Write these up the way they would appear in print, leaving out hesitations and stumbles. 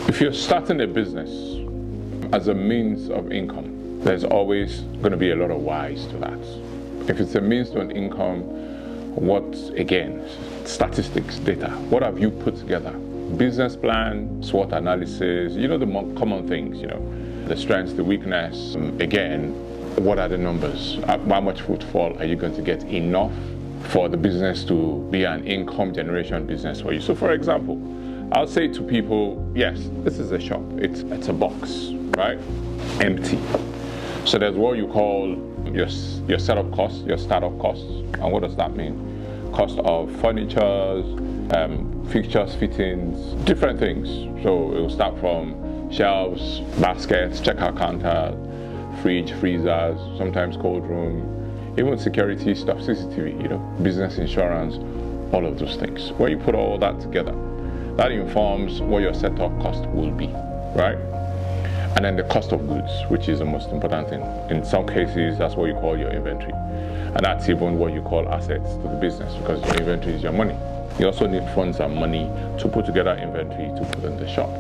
If you're starting a business as a means of income, there's always going to be a lot of whys to that. If it's a means to an income, what, again, statistics, data, what have you put together? Business plan, SWOT analysis, the more common things, the strengths, the weakness. Again, what are the numbers? How much footfall are you going to get? Enough for the business to be an income generation business for you. So for example, I'll say to people, yes, this is a shop. It's a box, right? Empty. So there's what you call your setup costs, your startup costs. And what does that mean? Cost of furniture, fixtures, fittings, different things. So it will start from shelves, baskets, checkout counter, fridge, freezers, sometimes cold room, even security stuff, CCTV, business insurance, all of those things. When you put all that together, that informs what your setup cost will be, right? And then the cost of goods, which is the most important thing. In some cases, that's what you call your inventory. And that's even what you call assets to the business, because your inventory is your money. You also need funds and money to put together inventory to put in the shop.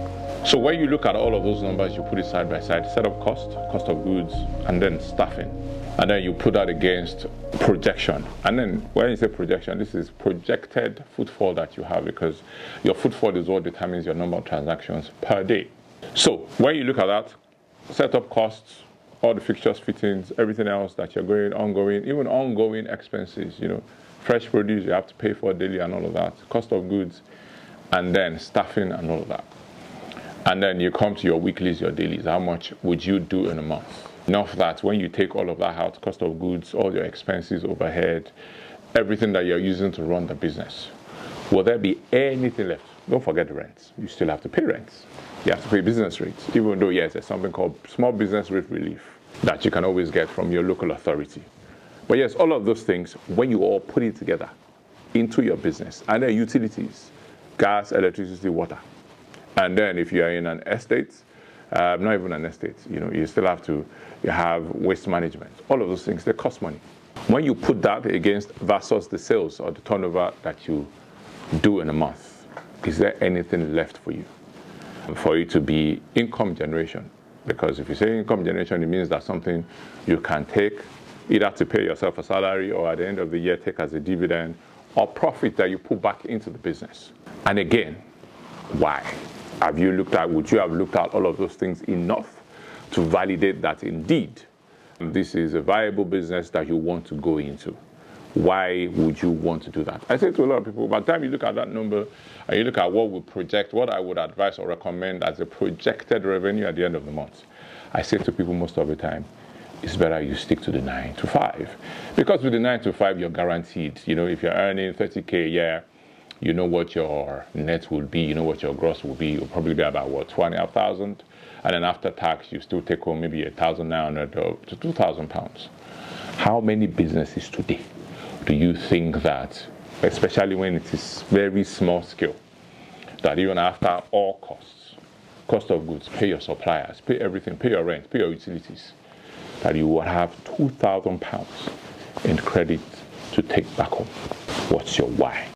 So when you look at all of those numbers, you put it side by side, setup cost, cost of goods, and then staffing. And then you put that against projection. And then when you say projection, this is projected footfall that you have, because your footfall is what determines your number of transactions per day. So when you look at that, setup costs, all the fixtures, fittings, everything else that you're going, ongoing, even ongoing expenses, fresh produce you have to pay for daily and all of that, cost of goods, and then staffing and all of that. And then you come to your weeklies, your dailies. How much would you do in a month? Enough that when you take all of that out, cost of goods, all your expenses, overhead, everything that you're using to run the business, will there be anything left? Don't forget the rents. You still have to pay rents. You have to pay business rates, even though, yes, there's something called small business rate relief that you can always get from your local authority. But yes, all of those things, when you all put it together into your business, and then utilities, gas, electricity, water. And then if you are in an estate, not even an estate, you still have to have waste management. All of those things, they cost money. When you put that against versus the sales or the turnover that you do in a month, is there anything left for you? For it to be income generation. Because if you say income generation, it means that's something you can take either to pay yourself a salary or at the end of the year take as a dividend, or profit that you put back into the business. And again, why? Would you have looked at all of those things enough to validate that indeed this is a viable business that you want to go into? Why would you want to do that? I say to a lot of people, by the time you look at that number and you look at what I would advise or recommend as a projected revenue at the end of the month, I say to people most of the time, it's better you stick to the 9 to 5. Because with the 9 to 5, you're guaranteed. If you're earning 30K a year, you know what your net will be, you know what your gross will be. It will probably be about, 2,500. And then after tax, you still take home maybe 1,900 to 2,000 pounds. How many businesses today do you think that, especially when it is very small scale, that even after all costs, cost of goods, pay your suppliers, pay everything, pay your rent, pay your utilities, that you will have 2,000 pounds in credit to take back home? What's your why?